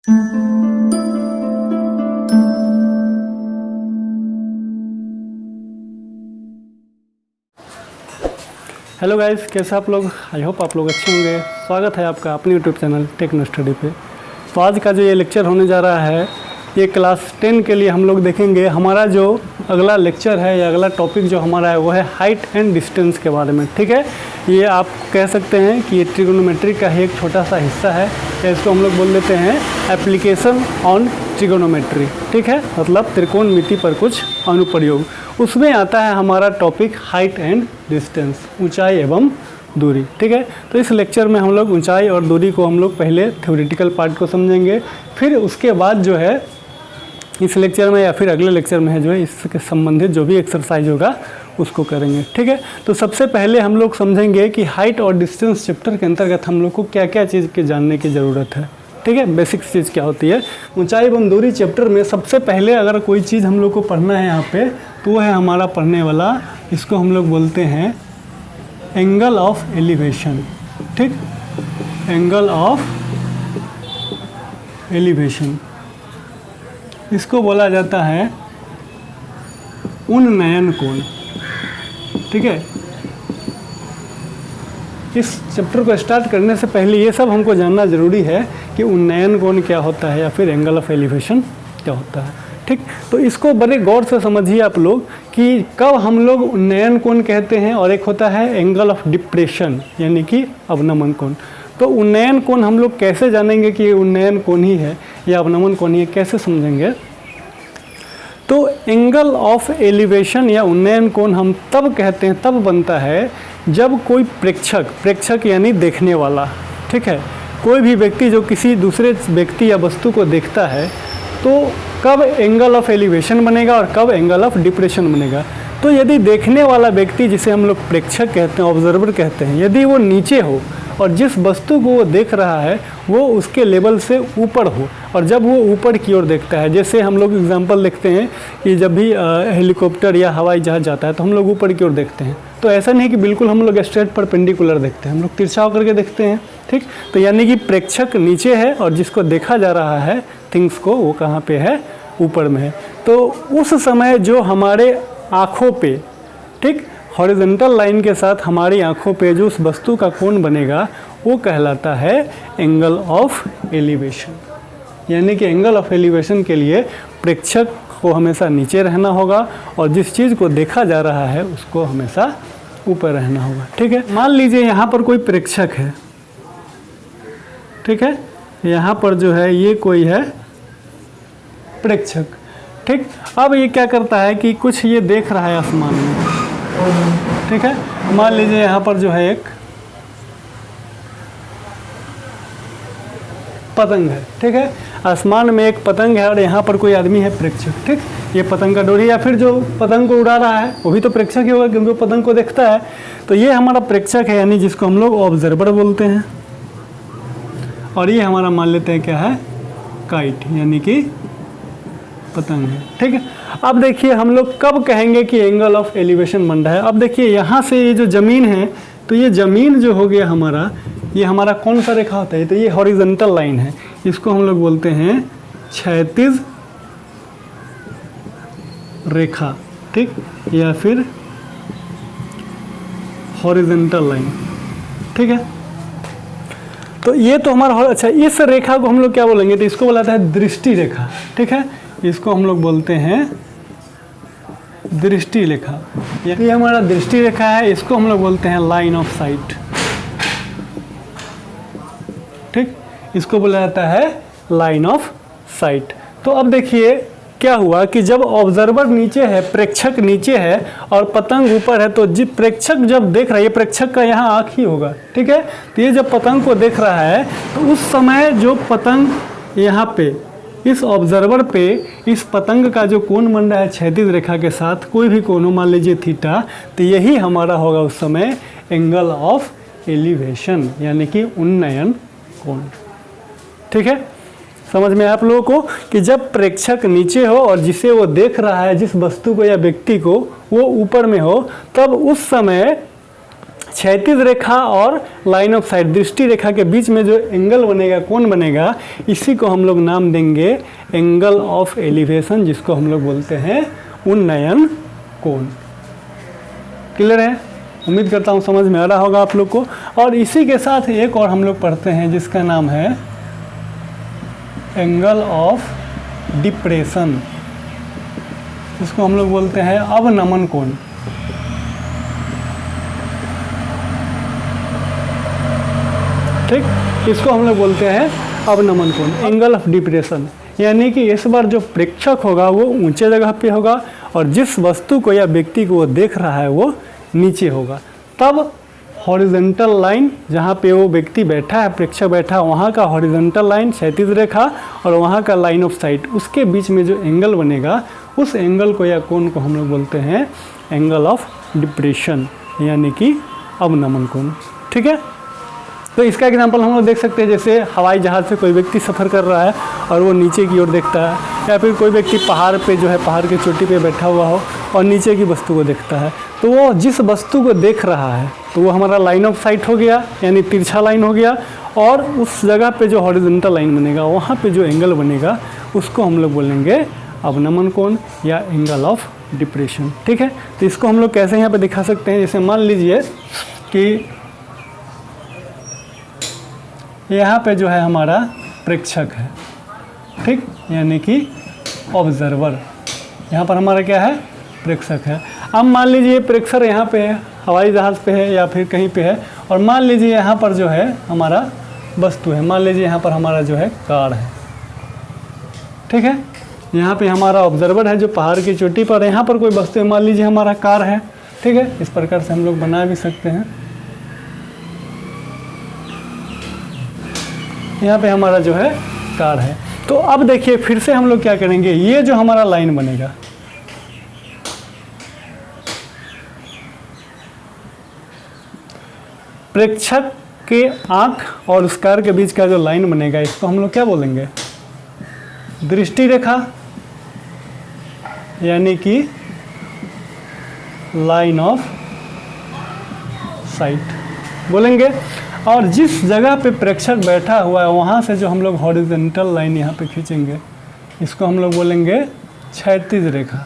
Hello guys, कैसे आप लोग? आई होप आप लोग अच्छे होंगे। स्वागत है आपका अपने यूट्यूब चैनल टेक्नो स्टडी पे। तो आज का जो ये लेक्चर होने जा रहा है, ये क्लास 10 के लिए हम लोग देखेंगे। हमारा जो अगला लेक्चर है या अगला टॉपिक जो हमारा है वो है हाइट एंड डिस्टेंस के बारे में। ठीक है, ये आप कह सकते हैं कि ये ट्रिगोनोमेट्री का ही एक छोटा सा हिस्सा है, या इसको हम लोग बोल देते हैं एप्लीकेशन ऑन ट्रिगोनोमेट्री। ठीक है, मतलब त्रिकोणमिति पर कुछ अनुप्रयोग। उसमें आता है हमारा टॉपिक हाइट एंड डिस्टेंस, ऊंचाई एवं दूरी। ठीक है, तो इस लेक्चर में हम लोग ऊंचाई और दूरी को हम लोग पहले थ्योरेटिकल पार्ट को समझेंगे, फिर उसके बाद जो है इस लेक्चर में या फिर अगले लेक्चर में है जो है इसके संबंधित जो भी एक्सरसाइज होगा उसको करेंगे। ठीक है, तो सबसे पहले हम लोग समझेंगे कि हाइट और डिस्टेंस चैप्टर के अंतर्गत हम लोग को क्या क्या चीज़ के जानने की ज़रूरत है। ठीक है, बेसिक चीज़ क्या होती है। ऊंचाई एवं दूरी चैप्टर में सबसे पहले अगर कोई चीज़ हम लोग को पढ़ना है यहाँ पे, तो वो है हमारा पढ़ने वाला, इसको हम लोग बोलते हैं एंगल ऑफ एलिवेशन। ठीक, एंगल ऑफ एलिवेशन, इसको बोला जाता है उन्नयन कोण। ठीक है, इस चैप्टर को स्टार्ट करने से पहले ये सब हमको जानना ज़रूरी है कि उन्नयन कोण क्या होता है या फिर एंगल ऑफ एलिवेशन क्या होता है। ठीक, तो इसको बड़े गौर से समझिए आप लोग कि कब हम लोग उन्नयन कोण कहते हैं और एक होता है एंगल ऑफ डिप्रेशन यानी कि अवनमन कोण। तो उन्नयन कोण हम लोग कैसे जानेंगे कि ये उन्नयन कोण ही है या अवनमन कोण ही है, कैसे समझेंगे? तो एंगल ऑफ एलिवेशन या उन्नयन कोण हम तब कहते हैं, तब बनता है जब कोई प्रेक्षक यानी देखने वाला, ठीक है, कोई भी व्यक्ति जो किसी दूसरे व्यक्ति या वस्तु को देखता है, तो कब एंगल ऑफ एलिवेशन बनेगा और कब एंगल ऑफ डिप्रेशन बनेगा। तो यदि देखने वाला व्यक्ति, जिसे हम लोग प्रेक्षक कहते हैं, ऑब्जर्वर कहते हैं, यदि वो नीचे हो और जिस वस्तु को वो देख रहा है वो उसके लेवल से ऊपर हो, और जब वो ऊपर की ओर देखता है, जैसे हम लोग एग्जांपल देखते हैं कि जब भी हेलीकॉप्टर या हवाई जहाज़ जाता है तो हम लोग ऊपर की ओर देखते हैं। तो ऐसा नहीं कि बिल्कुल हम लोग स्ट्रेट परपेंडिकुलर देखते हैं, हम लोग तिरछा होकर के देखते हैं। ठीक, तो यानी कि प्रेक्षक नीचे है और जिसको देखा जा रहा है थिंग्स को, वो कहाँ पे है? ऊपर में है। तो उस समय जो हमारे आँखों पे, ठीक, हॉरिजॉन्टल लाइन के साथ हमारी आँखों पे जो उस वस्तु का कोण बनेगा वो कहलाता है एंगल ऑफ एलिवेशन। यानी कि एंगल ऑफ एलिवेशन के लिए प्रेक्षक को हमेशा नीचे रहना होगा और जिस चीज़ को देखा जा रहा है उसको हमेशा ऊपर रहना होगा। ठीक है, मान लीजिए यहाँ पर कोई प्रेक्षक है, ठीक है, यहाँ पर जो है ये कोई है प्रेक्षक। ठीक, अब ये क्या करता है कि कुछ ये देख रहा है आसमान में। ठीक है, मान लीजिए यहाँ पर जो है एक पतंग है। ठीक है, आसमान में एक पतंग है और यहाँ पर कोई आदमी है प्रेक्षक। ठीक, ये पतंग का डोरी या फिर जो पतंग को उड़ा रहा है वो भी तो प्रेक्षक ही होगा क्योंकि वो पतंग को देखता है। तो ये हमारा प्रेक्षक है, यानी जिसको हम लोग ऑब्जर्वर बोलते हैं। और ये हमारा मान लेते हैं क्या है? काइट, यानी कि पतंग है। ठीक है, अब देखिए हम लोग कब कहेंगे कि एंगल ऑफ एलिवेशन बन रहा है। अब देखिए यहाँ से ये जो ज़मीन है, तो ये ज़मीन जो हो गया हमारा, ये हमारा कौन सा रेखा होता है? तो ये हॉरिजॉन्टल लाइन है, इसको हम लोग बोलते हैं क्षैतिज रेखा। ठीक, या फिर हॉरिजॉन्टल लाइन। ठीक है, तो ये तो हमारा अच्छा, इस रेखा को हम लोग क्या बोलेंगे? तो इसको बोला जाता है दृष्टि रेखा। ठीक है, इसको हम लोग बोलते हैं दृष्टि रेखा। ये हमारा दृष्टि रेखा है, इसको हम लोग बोलते हैं लाइन ऑफ साइट। ठीक, इसको बोला जाता है लाइन ऑफ साइट। तो अब देखिए क्या हुआ कि जब ऑब्जर्वर नीचे है, प्रेक्षक नीचे है और पतंग ऊपर है, तो जब प्रेक्षक जब देख रहा है, ये प्रेक्षक का यहाँ आँख ही होगा। ठीक है, तो ये जब पतंग को देख रहा है तो उस समय जो पतंग यहाँ पे इस ऑब्जर्वर पे इस पतंग का जो कोण बन रहा है क्षैतिज रेखा के साथ, कोई भी कोण हो, मान लीजिए थीटा, तो यही हमारा होगा उस समय एंगल ऑफ एलिवेशन यानी कि उन्नयन कोण। ठीक है, समझ में आप लोगों को कि जब प्रेक्षक नीचे हो और जिसे वो देख रहा है, जिस वस्तु को या व्यक्ति को, वो ऊपर में हो, तब उस समय क्षैतिज रेखा और लाइन ऑफ साइट दृष्टि रेखा के बीच में जो एंगल बनेगा, कोण बनेगा, इसी को हम लोग नाम देंगे एंगल ऑफ एलिवेशन, जिसको हम लोग बोलते हैं उन्नयन कोण। क्लियर है? उम्मीद करता हूँ समझ में आ रहा होगा आप लोग को। और इसी के साथ एक और हम लोग पढ़ते हैं जिसका नाम है एंगल ऑफ डिप्रेशन, इसको हम लोग बोलते हैं अवनमन कोण। ठीक, इसको हम लोग बोलते हैं अवनमन कोण, एंगल ऑफ डिप्रेशन। यानी कि इस बार जो प्रेक्षक होगा वो ऊंचे जगह पे होगा और जिस वस्तु को या व्यक्ति को वो देख रहा है वो नीचे होगा। तब हॉरिजॉन्टल लाइन, जहाँ पे वो व्यक्ति बैठा है, प्रेक्षक बैठा है, वहाँ का हॉरिजॉन्टल लाइन क्षैतिज रेखा और वहाँ का लाइन ऑफ साइट, उसके बीच में जो एंगल बनेगा उस एंगल को या कोण को हम लोग बोलते हैं एंगल ऑफ डिप्रेशन, यानी कि अवनमन कोण। ठीक है, तो इसका एग्जांपल हम लोग देख सकते हैं, जैसे हवाई जहाज़ से कोई व्यक्ति सफ़र कर रहा है और वो नीचे की ओर देखता है, या फिर कोई व्यक्ति पहाड़ पे जो है पहाड़ की चोटी पे बैठा हुआ हो और नीचे की वस्तु को देखता है, तो वो जिस वस्तु को देख रहा है तो वो हमारा लाइन ऑफ साइट हो गया, यानी तिरछा लाइन हो गया। और उस जगह पे जो हॉरिजॉन्टल लाइन बनेगा, वहाँ पे जो एंगल बनेगा उसको हम लोग बोलेंगे अवनमन कोण या एंगल ऑफ डिप्रेशन। ठीक है, तो इसको हम लोग कैसे यहाँ पे दिखा सकते हैं, जैसे मान लीजिए कि यहाँ पे जो है हमारा प्रेक्षक है, ठीक, यानी कि ऑब्जर्वर, यहाँ पर हमारा क्या है, प्रेक्षक है। अब मान लीजिए प्रेक्षक यहाँ पे है, हवाई जहाज़ पे है या फिर कहीं पे है, और मान लीजिए यहाँ पर जो है हमारा वस्तु है, मान लीजिए यहाँ पर हमारा जो है कार है। ठीक है, यहाँ पे हमारा ऑब्जर्वर है जो पहाड़ की चोटी पर, यहाँ पर कोई वस्तु है, मान लीजिए हमारा कार है। ठीक है, इस प्रकार से हम लोग बना भी सकते हैं। यहाँ पे हमारा जो है कार है। तो अब देखिए फिर से हम लोग क्या करेंगे, ये जो हमारा लाइन बनेगा, प्रेक्षक के आँख और उस कार के बीच का जो लाइन बनेगा, इसको हम लोग क्या बोलेंगे, दृष्टि रेखा, यानी कि लाइन ऑफ साइट बोलेंगे। और जिस जगह पे प्रेक्षक बैठा हुआ है वहाँ से जो हम लोग हॉरिजॉन्टल लाइन यहाँ पे खींचेंगे, इसको हम लोग बोलेंगे क्षैतिज रेखा।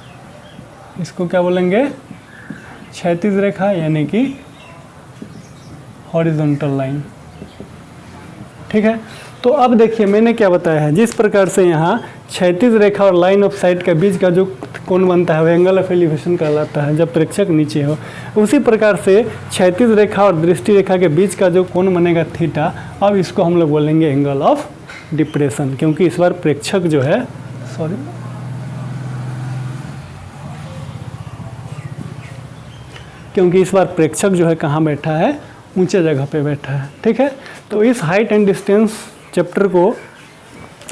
इसको क्या बोलेंगे, क्षैतिज रेखा, यानी कि हॉरिजॉन्टल लाइन। ठीक है, तो अब देखिए मैंने क्या बताया है, जिस प्रकार से यहाँ क्षैतिज रेखा और लाइन ऑफ साइट के बीच का जो कोण बनता है वो एंगल ऑफ एलिवेशन कहलाता है जब प्रेक्षक नीचे हो, उसी प्रकार से क्षैतिज रेखा और दृष्टि रेखा के बीच का जो कोण बनेगा थीटा, अब इसको हम लोग बोलेंगे एंगल ऑफ डिप्रेशन, क्योंकि इस बार प्रेक्षक जो है क्योंकि इस बार प्रेक्षक जो है कहाँ बैठा है, ऊंचे जगह पे बैठा है। ठीक है, तो इस हाइट एंड डिस्टेंस चैप्टर को,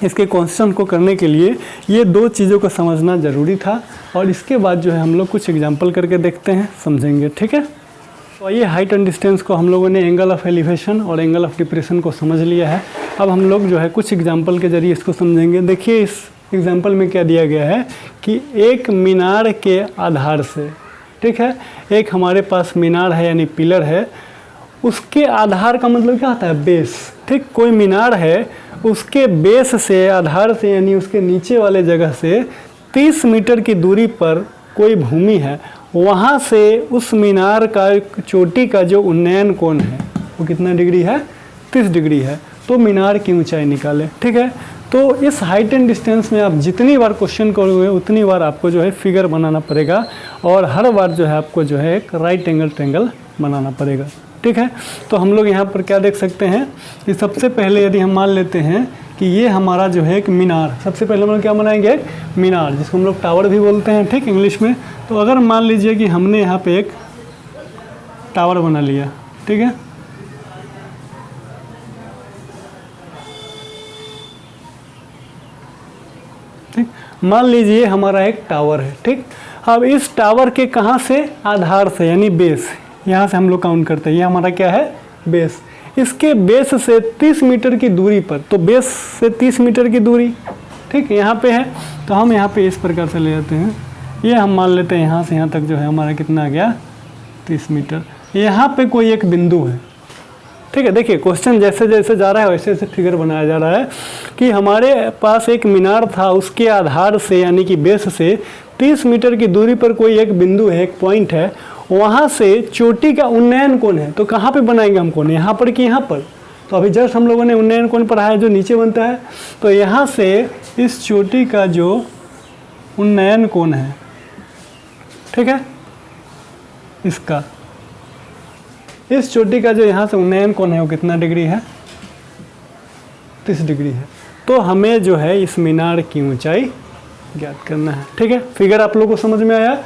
इसके क्वेश्चन को करने के लिए ये दो चीज़ों को समझना ज़रूरी था, और इसके बाद जो है हम लोग कुछ एग्जांपल करके देखते हैं, समझेंगे। ठीक है, तो ये हाइट एंड डिस्टेंस को हम लोगों ने एंगल ऑफ एलिवेशन और एंगल ऑफ डिप्रेशन को समझ लिया है। अब हम लोग जो है कुछ एग्जांपल के जरिए इसको समझेंगे। देखिए इस एग्जांपल में क्या दिया गया है कि एक मीनार के आधार से, ठीक है, एक हमारे पास मीनार है यानी पिलर है, उसके आधार का मतलब क्या होता है, बेस। ठीक, कोई मीनार है, उसके बेस से, आधार से, यानी उसके नीचे वाले जगह से 30 मीटर की दूरी पर कोई भूमि है, वहाँ से उस मीनार का चोटी का जो उन्नयन कोण है वो कितना डिग्री है, 30 डिग्री है। तो मीनार की ऊंचाई निकालें। ठीक है, तो इस हाइट एंड डिस्टेंस में आप जितनी बार क्वेश्चन करोगे उतनी बार आपको जो है फिगर बनाना पड़ेगा, और हर बार जो है आपको जो है एक राइट एंगल ट्रायंगल बनाना पड़ेगा। ठीक है, तो हम लोग यहाँ पर क्या देख सकते हैं कि सबसे पहले यदि हम मान लेते हैं कि ये हमारा जो है एक मीनार, सबसे पहले हम लोग क्या बनाएंगे, एक मीनार, जिसको हम लोग टावर भी बोलते हैं, ठीक, इंग्लिश में। तो अगर मान लीजिए कि हमने यहाँ पे एक टावर बना लिया, ठीक है, ठीक, मान लीजिए हमारा एक टावर है। ठीक, अब इस टावर के कहाँ से, आधार से, यानी बेस, यहाँ से हम लोग काउंट करते हैं, ये हमारा क्या है, बेस। इसके बेस से 30 मीटर की दूरी पर, तो बेस से 30 मीटर की दूरी, ठीक, यहाँ पे है, तो हम यहाँ पे इस प्रकार से ले जाते हैं, ये हम मान लेते हैं यहाँ से यहाँ तक जो है हमारा कितना आ गया, 30 मीटर। यहाँ पे कोई एक बिंदु है, ठीक है। देखिए क्वेश्चन जैसे जैसे जा रहा है वैसे वैसे फिगर बनाया जा रहा है कि हमारे पास एक मीनार था, उसके आधार से यानी कि बेस से 30 मीटर की दूरी पर कोई एक बिंदु है, एक पॉइंट है, वहाँ से चोटी का उन्नयन कोण है। तो कहाँ पे बनाएंगे हम कोण, यहाँ पर कि यहाँ पर? तो अभी जस्ट हम लोगों ने उन्नयन कोण पढ़ा है जो नीचे बनता है। तो यहाँ से इस चोटी का जो उन्नयन कोण है, ठीक है, इसका इस चोटी का जो यहाँ से उन्नयन कोण है वो कितना डिग्री है? 30 डिग्री है। तो हमें जो है इस मीनार की ऊंचाई ज्ञात करना है, ठीक है। फिगर आप लोगों को समझ में आया?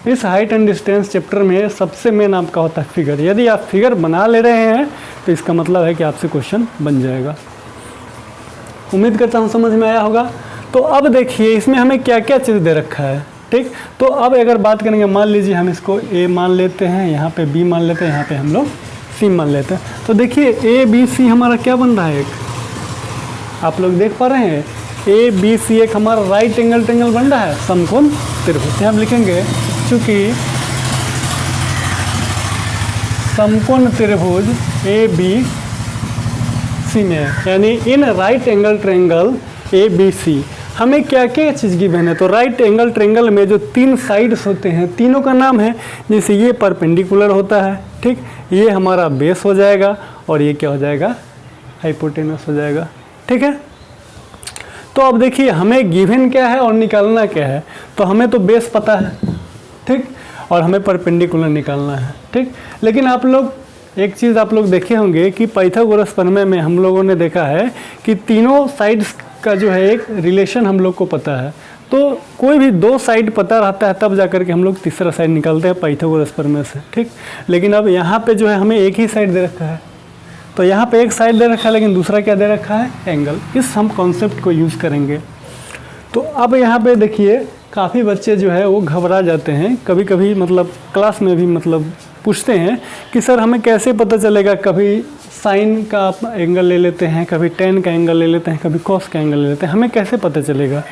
इस हाइट एंड डिस्टेंस चैप्टर में सबसे मेन आपका होता है फिगर। यदि आप फिगर बना ले रहे हैं तो इसका मतलब है कि आपसे क्वेश्चन बन जाएगा। उम्मीद करता हूँ समझ में आया होगा। तो अब देखिए इसमें हमें क्या क्या चीज़ दे रखा है, ठीक। तो अब अगर बात करेंगे, मान लीजिए हम इसको ए मान लेते हैं, यहाँ पे बी मान लेते हैं, यहाँ पे हम लोग सी मान लेते हैं। तो देखिए ए बी सी हमारा क्या बन रहा है, एक आप लोग देख पा रहे हैं, ए बी सी एक हमारा राइट एंगल ट्रायंगल बन रहा है, समकोण त्रिभुज। हम लिखेंगे चूँकि समकोण त्रिभुज ए बी सी में है, यानी in right angle triangle A B C हमें क्या क्या चीज़ गिवन है। तो राइट एंगल ट्रायंगल में जो 3 साइड्स होते हैं, तीनों का नाम है, जैसे ये परपेंडिकुलर होता है, ठीक, ये हमारा बेस हो जाएगा और ये क्या हो जाएगा, हाइपोटेनस हो जाएगा, ठीक है। तो अब देखिए हमें गिवन क्या है और निकालना क्या है। तो हमें तो बेस पता है, ठीक, और हमें परपेंडिकुलर निकालना है, ठीक। लेकिन आप लोग एक चीज़ आप लोग देखे होंगे कि पाइथागोरस प्रमेय में हम लोगों ने देखा है कि तीनों साइड्स का जो है एक रिलेशन हम लोग को पता है। तो कोई भी 2 साइड पता रहता है तब जाकर के हम लोग तीसरा साइड निकालते हैं पाइथागोरस प्रमेय से, ठीक। लेकिन अब यहाँ पे जो है हमें एक ही साइड दे रखा है। तो यहाँ पे एक साइड दे रखा है लेकिन दूसरा क्या दे रखा है, एंगल। इस हम कॉन्सेप्ट को यूज़ करेंगे। तो अब यहाँ पे देखिए काफ़ी बच्चे जो है वो घबरा जाते हैं कभी कभी, मतलब क्लास में भी मतलब पूछते हैं कि सर हमें कैसे पता चलेगा, कभी साइन का एंगल ले लेते हैं, कभी टेन का एंगल ले लेते हैं, कभी कॉस का एंगल ले लेते हैं, हमें कैसे पता चलेगा,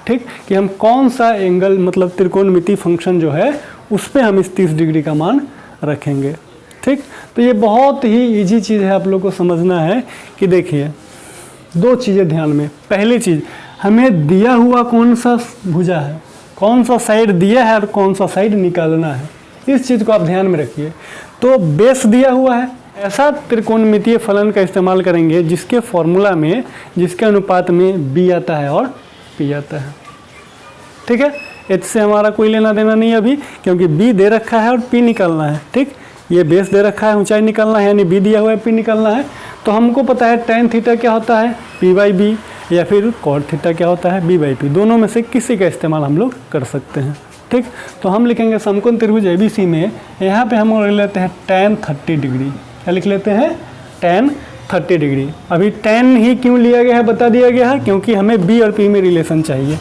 ठीक, कि हम कौन सा एंगल मतलब त्रिकोणमितीय फंक्शन जो है उस पर हम इस 30 डिग्री का मान रखेंगे, ठीक। तो ये बहुत ही ईजी चीज़ है, आप लोग को समझना है कि देखिए 2 चीज़ें ध्यान में। पहली चीज़, हमें दिया हुआ कौन सा भुजा है, कौन सा साइड दिया है और कौन सा साइड निकालना है, इस चीज़ को आप ध्यान में रखिए। तो बेस दिया हुआ है, ऐसा त्रिकोणमितीय फलन का इस्तेमाल करेंगे जिसके फॉर्मूला में, जिसके अनुपात में बी आता है और पी आता है, ठीक है। एच से हमारा कोई लेना देना नहीं अभी, क्योंकि बी दे रखा है और पी निकालना है, ठीक। ये बेस दे रखा है, ऊंचाई निकालना है, यानी बी दिया हुआ है, पी निकालना है। तो हमको पता है tan थीटा क्या होता है, पी बाई बी, या फिर cot थीटा क्या होता है, बी बाई पी। दोनों में से किसी का इस्तेमाल हम लोग कर सकते हैं, ठीक। तो हम लिखेंगे समकोण त्रिभुज ABC में, यहाँ पे हम लिख लेते हैं tan 30 डिग्री। क्या लिख लेते हैं, tan 30 डिग्री। अभी tan ही क्यों लिया गया है बता दिया गया है, क्योंकि हमें B और P में रिलेशन चाहिए।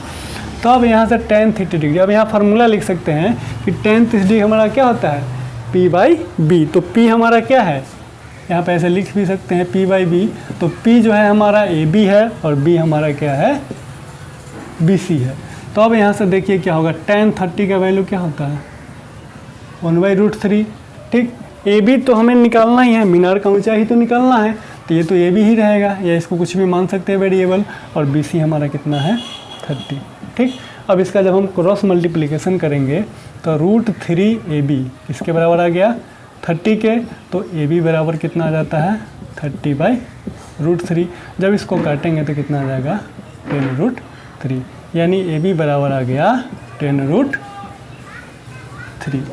तो अब यहाँ से tan 30 डिग्री, अब यहाँ फार्मूला लिख सकते हैं कि tan 30 डिग्री हमारा क्या होता है, P बाई बी। तो P हमारा क्या है, यहाँ पे ऐसे लिख भी सकते हैं P बाई बी। तो P जो है हमारा AB है और B हमारा क्या है, BC है। तो अब यहाँ से देखिए क्या होगा, tan 30 का वैल्यू क्या होता है, 1/√3, ठीक। AB तो हमें निकालना ही है, मीनार का ऊंचाई ही तो निकालना है, तो ये तो AB ही रहेगा, या इसको कुछ भी मान सकते हैं वेरिएबल। और BC हमारा कितना है, 30, ठीक। अब इसका जब हम क्रॉस मल्टीप्लिकेशन करेंगे तो √3 AB इसके बराबर आ गया 30 के, तो AB बराबर कितना आ जाता है, 30/√3। जब इसको काटेंगे तो कितना आ जाएगा, 10√3, यानी AB बराबर आ गया 10√3।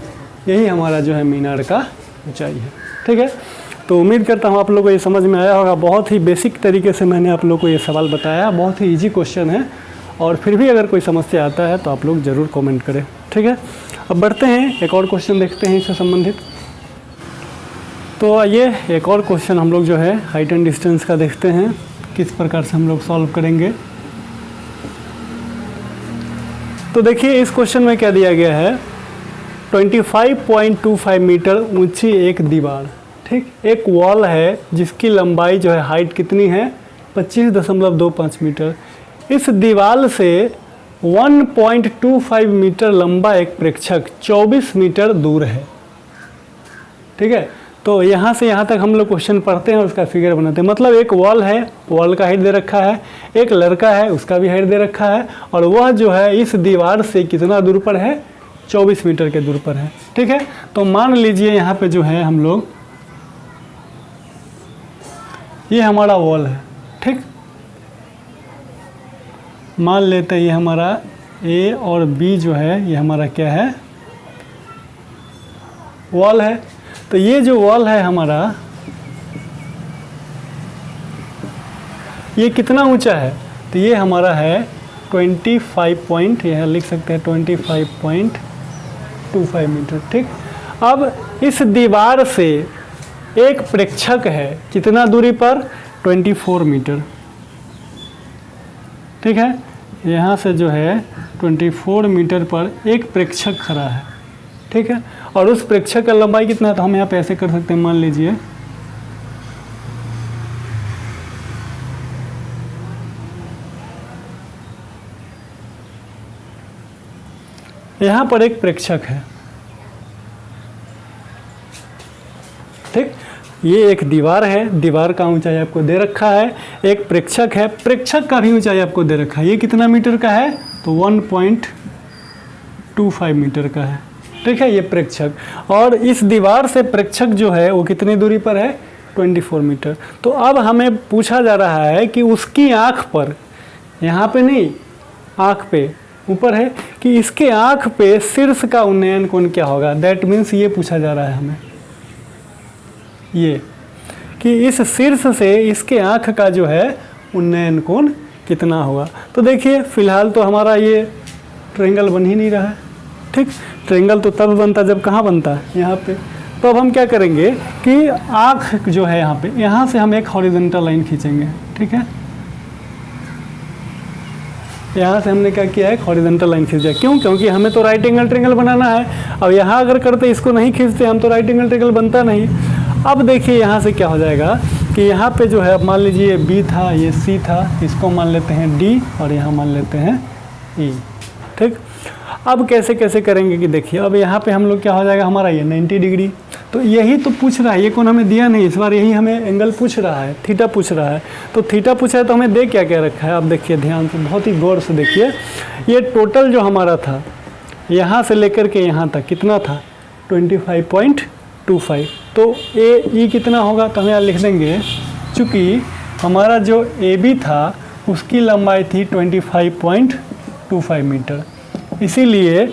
यही हमारा जो है मीनार का ऊंचाई है, ठीक है। तो उम्मीद करता हूँ आप लोगों को ये समझ में आया होगा। बहुत ही बेसिक तरीके से मैंने आप लोगों को ये सवाल बताया, बहुत ही इजी क्वेश्चन है। और फिर भी अगर कोई समस्या आता है तो आप लोग ज़रूर कमेंट करें, ठीक है। अब बढ़ते हैं, एक और क्वेश्चन देखते हैं इससे संबंधित। तो आइए एक और क्वेश्चन हम लोग जो है हाइट एंड डिस्टेंस का देखते हैं, किस प्रकार से हम लोग सॉल्व करेंगे। तो देखिए इस क्वेश्चन में क्या दिया गया है, 25.25 मीटर ऊंची एक दीवार, ठीक, एक वॉल है जिसकी लंबाई जो है, हाइट कितनी है, 25.25 मीटर। इस दीवार से 1.25 मीटर लंबा एक प्रेक्षक 24 मीटर दूर है। ठीक है। तो यहाँ से यहाँ तक हम लोग क्वेश्चन पढ़ते हैं और उसका फिगर बनाते हैं। मतलब एक वॉल है, वॉल का हाइट दे रखा है, एक लड़का है उसका भी हाइट दे रखा है, और वह जो है इस दीवार से कितना दूर पर है, 24 मीटर के दूर पर है, ठीक है। तो मान लीजिए यहाँ पे जो है हम लोग, ये हमारा वॉल है, ठीक। मान लेते हैं ये हमारा ए और बी जो है ये हमारा क्या है, वॉल है। तो ये जो वॉल है हमारा, ये कितना ऊंचा है, तो ये हमारा है 25 पॉइंट, यह लिख सकते हैं 25.25 मीटर, ठीक। अब इस दीवार से एक प्रेक्षक है कितना दूरी पर, 24 मीटर, ठीक है। यहाँ से जो है 24 मीटर पर एक प्रेक्षक खड़ा है, ठीक है। और उस प्रेक्षक का लंबाई कितना है, तो हम यहाँ पे ऐसे कर सकते हैं, मान लीजिए यहाँ पर एक प्रेक्षक है, ठीक। ये एक दीवार है, दीवार का ऊंचाई आपको दे रखा है, एक प्रेक्षक है, प्रेक्षक का भी ऊंचाई आपको दे रखा है। ये कितना मीटर का है, तो 1.25 मीटर का है, ठीक है, ये प्रेक्षक। और इस दीवार से प्रेक्षक जो है वो कितनी दूरी पर है, 24 मीटर। तो अब हमें पूछा जा रहा है कि उसकी आँख पर, यहाँ पे नहीं, आँख पे ऊपर है, कि इसके आँख पे शीर्ष का उन्नयन कोण क्या होगा। दैट मीन्स ये पूछा जा रहा है हमें, ये कि इस शीर्ष से इसके आँख का जो है उन्नयन कोण कितना होगा। तो देखिए फिलहाल तो हमारा ये ट्रायंगल बन ही नहीं रहा है, ठीक। ट्रायंगल तो तब बनता जब कहाँ बनता है, यहाँ पे। तो अब हम क्या करेंगे कि आँख जो है यहाँ पे, यहाँ से हम एक हॉरिजॉन्टल लाइन खींचेंगे, ठीक है। यहाँ से हमने क्या किया है, हॉरिजॉन्टल लाइन खींचा। क्यों, क्योंकि हमें तो राइट एंगल ट्रायंगल बनाना है। अब यहाँ अगर करते इसको नहीं खींचते हम, तो राइट एंगल ट्रायंगल बनता नहीं। अब देखिए यहाँ से क्या हो जाएगा कि यहाँ पे जो है, अब मान लीजिए ये बी था, ये सी था, इसको मान लेते हैं डी और यहाँ मान लेते हैं ई, ठीक। अब कैसे कैसे करेंगे कि देखिए, अब यहाँ पे हम लोग क्या हो जाएगा हमारा, ये 90 डिग्री। तो यही तो पूछ रहा है, ये कौन हमें दिया नहीं, इस बार यही हमें एंगल पूछ रहा है, थीटा पूछ रहा है। तो थीटा पूछा है तो हमें दे क्या क्या रखा है, अब देखिए ध्यान से, बहुत ही गौर से देखिए। ये टोटल जो हमारा था यहाँ से लेकर के यहाँ तक कितना था, 25.25। तो ए ई कितना होगा, तो हम यहाँ लिख देंगे, चूँकि हमारा जो ए बी था उसकी लंबाई थी 25.25 मीटर, इसीलिए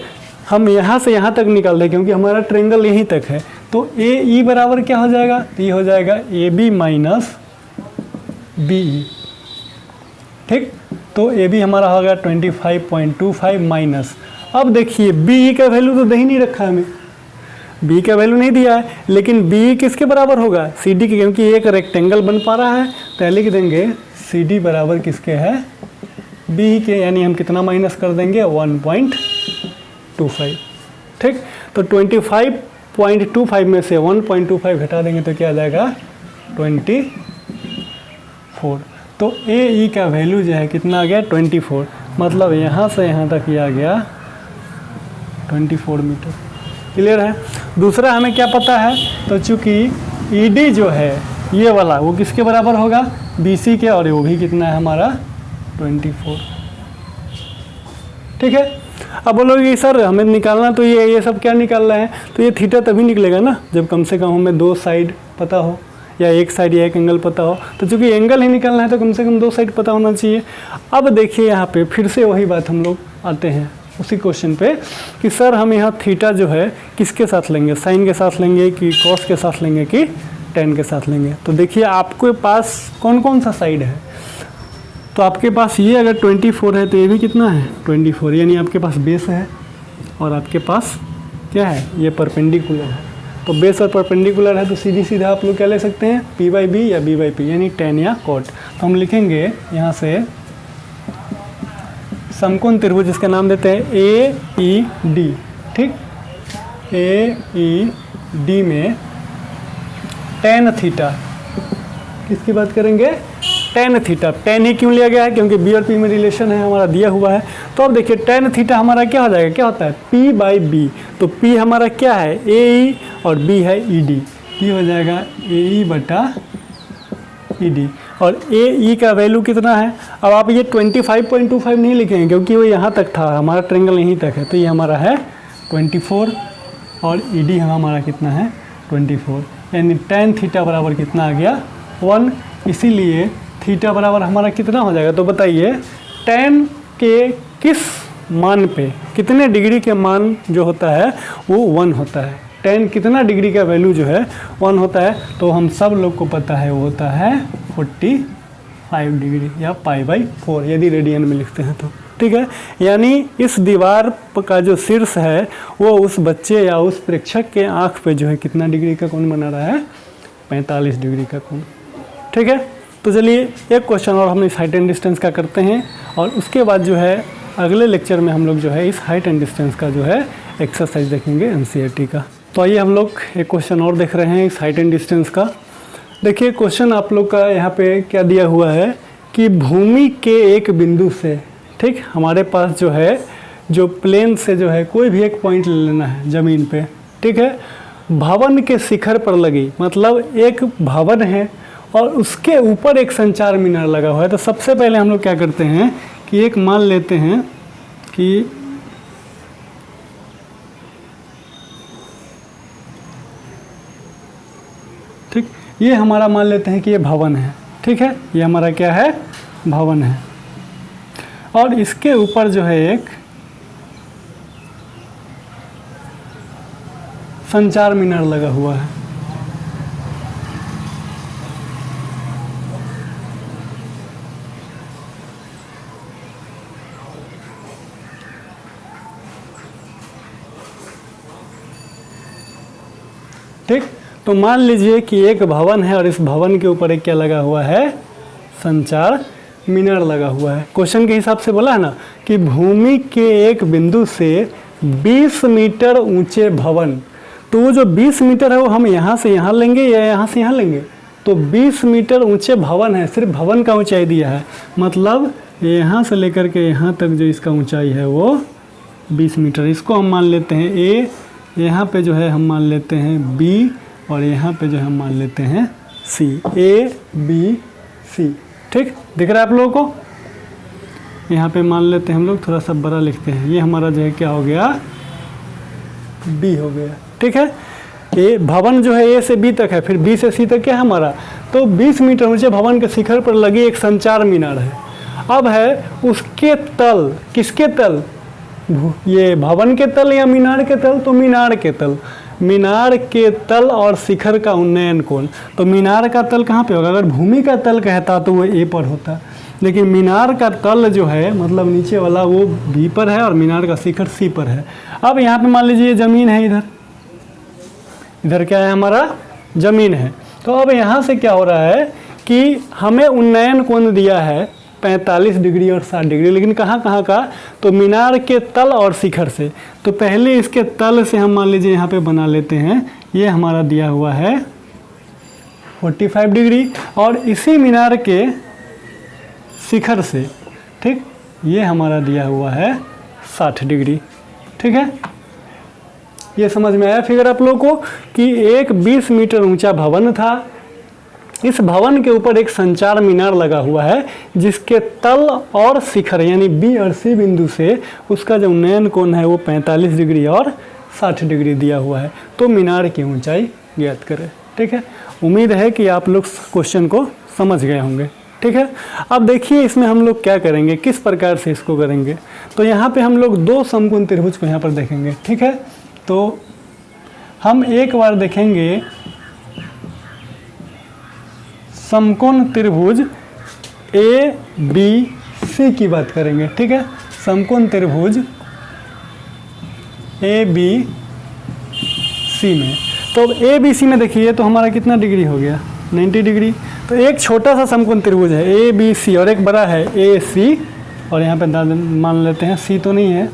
हम यहाँ से यहाँ तक निकाल दें, क्योंकि हमारा ट्रायंगल यहीं तक है। तो ए ई बराबर क्या हो जाएगा, तो ये हो जाएगा A B minus B E, ठीक। तो ए बी हमारा होगा 25.25 माइनस, अब देखिए बी ई का वैल्यू तो दे ही नहीं रखा है हमें, बी का वैल्यू नहीं दिया है, लेकिन बी किसके बराबर होगा, सी डी के, क्योंकि एक रेक्टेंगल बन पा रहा है। तो लिख देंगे सी डी बराबर किसके है, बी के, यानी हम कितना माइनस कर देंगे, 1.25, ठीक। तो 25.25 में से 1.25 घटा देंगे तो क्या आ जाएगा, 24। तो ए ई का वैल्यू जो है कितना आ गया, 24। मतलब यहाँ से यहाँ तक ये आ गया 24 मीटर। क्लियर है। दूसरा हमें क्या पता है, तो चूँकि ई डी जो है ये वाला वो किसके बराबर होगा, बी सी के, और वो भी कितना है हमारा 24, ठीक है। अब बोलोगे सर हमें निकालना तो ये सब क्या निकाल रहे हैं, तो ये थीटा तभी निकलेगा ना जब कम से कम हमें दो साइड पता हो, या एक साइड या एक एंगल पता हो। तो चूंकि एंगल ही निकालना है तो कम से कम दो साइड पता होना चाहिए। अब देखिए यहाँ पे फिर से वही बात हम लोग आते हैं उसी क्वेश्चन पे कि सर हम यहाँ थीटा जो है किसके साथ लेंगे, साइन के साथ लेंगे कि कॉस के साथ लेंगे कि टेन के साथ लेंगे। तो देखिए आपके पास कौन कौन सा साइड है, तो आपके पास ये अगर 24 है तो ये भी कितना है 24, यानी आपके पास बेस है और आपके पास क्या है, ये परपेंडिकुलर है। तो बेस और परपेंडिकुलर है तो सीधी सीधा आप लोग क्या ले सकते हैं, पी बाई बी या बी बाई पी, यानी टेन या कॉट। तो हम लिखेंगे यहाँ से समकोण त्रिभुज, जिसका नाम देते हैं ए ई डी, ठीक। ए ई डी में टेन थीटा, किसकी बात करेंगे, टेन थीटा। टेन ही क्यों लिया गया है, क्योंकि बी और पी में रिलेशन है हमारा दिया हुआ है। तो अब देखिए टेन थीटा हमारा क्या हो जाएगा, क्या होता है पी बाई बी। तो पी हमारा क्या है, ए ई और बी है ई डी। ये हो जाएगा AE बटा ED। और AE का वैल्यू कितना है, अब आप ये 25.25 नहीं लिखेंगे क्योंकि वो यहाँ तक था, हमारा ट्रायंगल यहीं तक है, तो ये हमारा है 24 और ED हमारा कितना है 24, यानी tan थीटा बराबर कितना आ गया 1। इसीलिए थीटा बराबर हमारा कितना हो जाएगा, तो बताइए tan के किस मान पे, कितने डिग्री के मान जो होता है वो 1 होता है। tan कितना डिग्री का वैल्यू जो है 1 होता है, तो हम सब लोग को पता है वो होता है 45 डिग्री या π/4 यदि रेडियन में लिखते हैं तो, ठीक है। यानी इस दीवार का जो शीर्ष है वो उस बच्चे या उस प्रेक्षक के आँख पे जो है कितना डिग्री का कोण बना रहा है, 45 डिग्री का कोण, ठीक है। तो चलिए एक क्वेश्चन और हम इस हाइट एंड डिस्टेंस का करते हैं, और उसके बाद जो है अगले लेक्चर में हम लोग जो है इस हाइट एंड डिस्टेंस का जो है एक्सरसाइज देखेंगे NCERT का। तो आइए हम लोग एक क्वेश्चन और देख रहे हैं इस हाइट एंड डिस्टेंस का। देखिए क्वेश्चन आप लोग का यहाँ पे क्या दिया हुआ है कि भूमि के एक बिंदु से, ठीक, हमारे पास जो है जो प्लेन से जो है कोई भी एक पॉइंट ले लेना है ज़मीन पे, ठीक है। भवन के शिखर पर लगी, मतलब एक भवन है और उसके ऊपर एक संचार मीनार लगा हुआ है। तो सबसे पहले हम लोग क्या करते हैं कि एक मान लेते हैं कि ठीक, ये हमारा मान लेते हैं कि ये भवन है, ठीक है, ये हमारा क्या है भवन है, और इसके ऊपर जो है एक संचार मीनार लगा हुआ है। ठीक, तो मान लीजिए कि एक भवन है और इस भवन के ऊपर एक क्या लगा हुआ है, संचार मीनार लगा हुआ है। क्वेश्चन के हिसाब से बोला है ना कि भूमि के एक बिंदु से 20 मीटर ऊंचे भवन, तो वो जो 20 मीटर है वो हम यहाँ से यहाँ लेंगे या यहाँ से यहाँ लेंगे, तो 20 मीटर ऊंचे भवन है, सिर्फ भवन का ऊंचाई दिया है, मतलब यहाँ से लेकर के यहाँ तक जो इसका ऊंचाई है वो 20 मीटर। इसको हम मान लेते हैं A, यहाँ पे जो है हम मान लेते हैं B, और यहाँ पे जो है हम मान लेते हैं C, A B C, ठीक, दिख रहा है आप लोगों को। यहाँ पे मान लेते हैं हम लोग, थोड़ा सा बड़ा लिखते हैं, ये हमारा जो है क्या हो गया B हो गया, ठीक है। ए भवन जो है A से B तक है, फिर B से C तक क्या है हमारा, तो 20 मीटर ऊंचे भवन के शिखर पर लगी एक संचार मीनार है। अब है उसके तल, किसके तल, ये भवन के तल या मीनार के तल, तो मीनार के तल, मीनार के तल और शिखर का उन्नयन कोण। तो मीनार का तल कहाँ पे होगा, अगर भूमि का तल कहता तो वो A पर होता, लेकिन मीनार का तल जो है मतलब नीचे वाला वो B पर है और मीनार का शिखर C पर है। अब यहाँ पे मान लीजिए ज़मीन है, इधर क्या है हमारा ज़मीन है। तो अब यहाँ से क्या हो रहा है कि हमें उन्नयन कोण दिया है 45 डिग्री और 60 डिग्री, लेकिन कहाँ कहाँ का, तो मीनार के तल और शिखर से। तो पहले इसके तल से हम मान लीजिए यहाँ पे बना लेते हैं, ये हमारा दिया हुआ है 45 डिग्री, और इसी मीनार के शिखर से, ठीक, ये हमारा दिया हुआ है 60 डिग्री, ठीक है। ये समझ में आया फिगर आप लोगों को कि एक 20 मीटर ऊंचा भवन था, इस भवन के ऊपर एक संचार मीनार लगा हुआ है जिसके तल और शिखर यानी B और C बिंदु से उसका जो उन्नयन कोण है वो 45 डिग्री और 60 डिग्री दिया हुआ है। तो मीनार की ऊंचाई ज्ञात करें, ठीक है। उम्मीद है कि आप लोग क्वेश्चन को समझ गए होंगे, ठीक है। अब देखिए इसमें हम लोग क्या करेंगे, किस प्रकार से इसको करेंगे। तो यहाँ पे हम लोग दो समकोण त्रिभुज को यहाँ पर देखेंगे, ठीक है। तो हम एक बार देखेंगे समकोण त्रिभुज ABC की बात करेंगे, ठीक है। समकोण त्रिभुज ABC में, तो ABC में देखिए तो हमारा कितना डिग्री हो गया 90 डिग्री। तो एक छोटा सा समकोण त्रिभुज है ABC और एक बड़ा है AC, और यहाँ पे मान लेते हैं C तो नहीं है,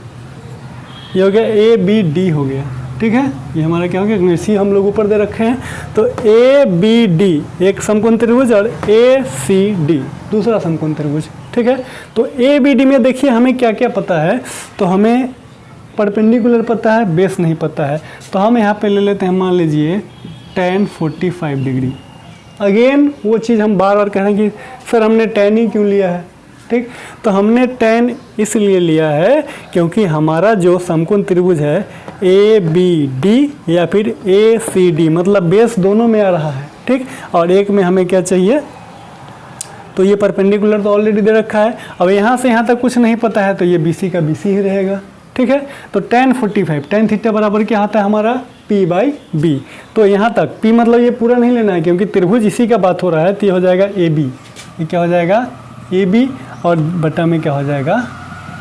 ये हो गया ABD हो गया, ठीक है। ये हमारा क्या हो गया, C हम लोग ऊपर दे रखे हैं। तो ABD एक समकोण त्रिभुज और ACD दूसरा समकोण त्रिभुज, ठीक है। तो ABD में देखिए हमें क्या क्या पता है, तो हमें परपेंडिकुलर पता है, बेस नहीं पता है। तो हम यहाँ पे ले लेते हैं, मान लीजिए tan 45 डिग्री। अगेन वो चीज़ हम बार बार कह रहे हैं कि सर हमने tan ही क्यों लिया है, ठीक। तो हमने tan इसलिए लिया है क्योंकि हमारा जो समकोण त्रिभुज है ABD या फिर ACD, मतलब बेस दोनों में आ रहा है, ठीक। और एक में हमें क्या चाहिए, तो ये परपेंडिकुलर तो ऑलरेडी दे रखा है। अब यहाँ से यहाँ तक कुछ नहीं पता है तो ये BC का BC ही रहेगा, ठीक है। तो tan 45 tan थीटा बराबर क्या आता है हमारा P/B। तो यहाँ तक P मतलब ये पूरा नहीं लेना है क्योंकि त्रिभुज इसी का बात हो रहा है, तो ये हो जाएगा AB, ये क्या हो जाएगा AB, और बटा में क्या हो जाएगा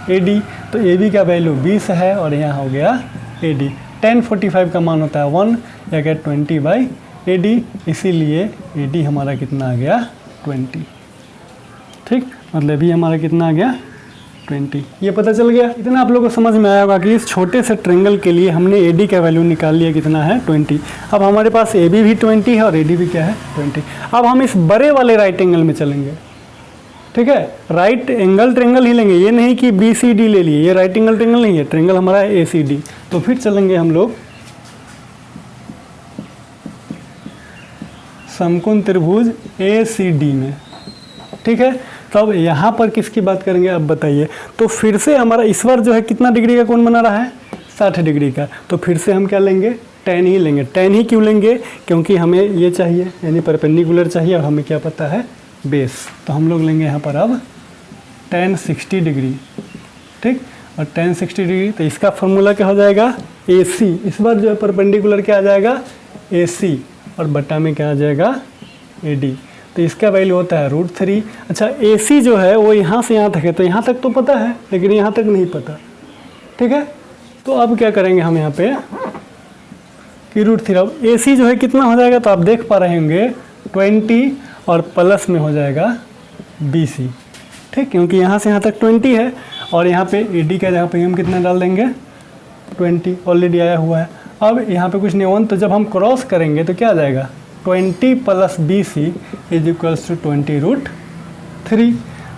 AD। तो AB का वैल्यू 20 है और यहाँ हो गया AD। tan 45 का मान होता है 1 या क्या 20/AD, इसीलिए AD हमारा कितना आ गया 20, ठीक। मतलब ये हमारा कितना आ गया 20। ये पता चल गया। इतना आप लोगों को समझ में आया होगा कि इस छोटे से ट्रेंगल के लिए हमने AD का वैल्यू निकाल लिया, कितना है 20। अब हमारे पास AB भी 20 है और AD भी क्या है 20। अब हम इस बड़े वाले राइट एंगल में चलेंगे, ठीक है। राइट एंगल ट्रेंगल ही लेंगे, ये नहीं कि BCD ले लिए, ये राइट एंगल ट्रेंगल नहीं है, ट्रेंगल हमारा है ACD। तो फिर चलेंगे हम लोग समकोण त्रिभुज ACD में, ठीक है। तो अब यहाँ पर किसकी बात करेंगे अब बताइए। तो फिर से हमारा इस बार जो है कितना डिग्री का कोण बना रहा है 60 डिग्री का। तो फिर से हम क्या लेंगे tan ही लेंगे। tan ही क्यों लेंगे, क्योंकि हमें ये चाहिए यानी परपेंडिकुलर चाहिए और हमें क्या पता है बेस। तो हम लोग लेंगे यहाँ पर अब tan 60 डिग्री, ठीक। और tan 60 डिग्री, तो इसका फॉर्मूला क्या हो जाएगा AC। इस बार जो है परपेंडिकुलर क्या आ जाएगा AC और बटा में क्या आ जाएगा AD। तो इसका वैल्यू होता है √3। अच्छा AC जो है वो यहाँ से यहाँ तक है, तो यहाँ तक तो पता है लेकिन यहाँ तक नहीं पता, ठीक है। तो अब क्या करेंगे हम यहाँ पे कि √3। अब AC जो है कितना हो जाएगा, तो आप देख पा रहे होंगे 20 और प्लस में हो जाएगा BC, ठीक। क्योंकि यहाँ से यहाँ तक 20 है और यहाँ पे AD का जगह पे हम कितना डाल देंगे 20, ऑलरेडी आया हुआ है। अब यहाँ पे कुछ नहीं 1, तो जब हम क्रॉस करेंगे तो क्या आ जाएगा 20 plus BC is equals to 20√3।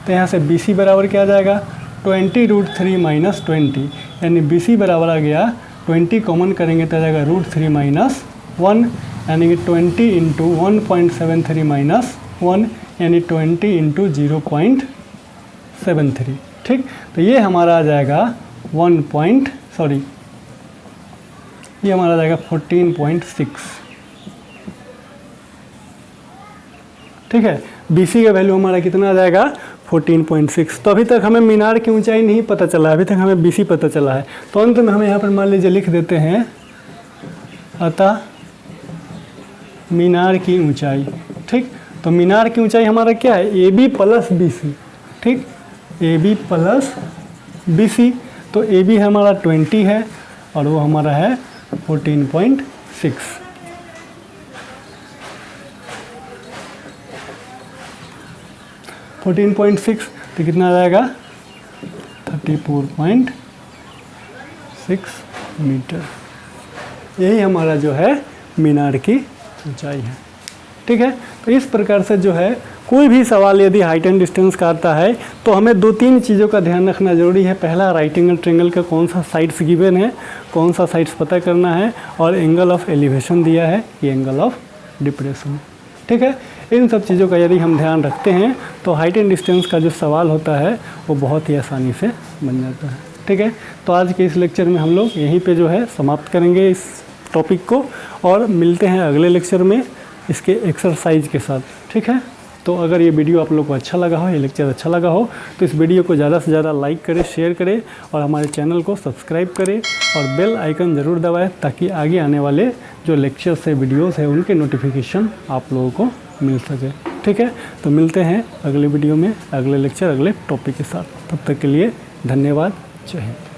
तो यहाँ से BC बराबर क्या आ जाएगा 20√3 माइनस 20, यानी BC बराबर आ गया 20 कॉमन करेंगे तो आ जाएगा √3 माइनस 1, यानी कि 20 इंटू 1.73 माइनस 1, यानी 20 इंटू 0.73, ठीक। तो ये हमारा आ जाएगा ये हमारा आ जाएगा 14.6, ठीक है। BC का वैल्यू हमारा कितना आ जाएगा 14.6। तो अभी तक हमें मीनार की ऊंचाई नहीं पता चला, अभी तक हमें BC पता चला है। तो अंत में हमें यहाँ पर मान लीजिए लिख देते हैं अतः मीनार की ऊंचाई, ठीक। तो मीनार की ऊंचाई हमारा क्या है AB प्लस BC, ठीक। AB plus BC। तो AB हमारा 20 है और वो हमारा है 14.6। तो कितना आ जाएगा 34.6 मीटर। यही हमारा जो है मीनार की ऊंचाई है, ठीक है। तो इस प्रकार से जो है कोई भी सवाल यदि हाइट एंड डिस्टेंस का आता है तो हमें 2-3 चीज़ों का ध्यान रखना जरूरी है। पहला राइट एंगल ट्रेंगल का कौन सा साइड्स गिवन है, कौन सा साइड्स पता करना है, और एंगल ऑफ एलिवेशन दिया है, ये एंगल ऑफ डिप्रेशन, ठीक है। इन सब चीज़ों का यदि हम ध्यान रखते हैं तो हाइट एंड डिस्टेंस का जो सवाल होता है वो बहुत ही आसानी से बन जाता है, ठीक है। तो आज के इस लेक्चर में हम लोग यहीं पे जो है समाप्त करेंगे इस टॉपिक को और मिलते हैं अगले लेक्चर में इसके एक्सरसाइज के साथ, ठीक है। तो अगर ये वीडियो आप लोग को अच्छा लगा हो, ये लेक्चर अच्छा लगा हो, तो इस वीडियो को ज़्यादा से ज़्यादा लाइक करें, शेयर करें और हमारे चैनल को सब्सक्राइब करें और बेल आइकन ज़रूर दबाएं ताकि आगे आने वाले जो लेक्चर्स है, वीडियोस है, उनके नोटिफिकेशन आप लोगों को मिल सके, ठीक है। तो मिलते हैं अगले वीडियो में, अगले लेक्चर, अगले टॉपिक के साथ। तब तक के लिए धन्यवाद, जय हिंद।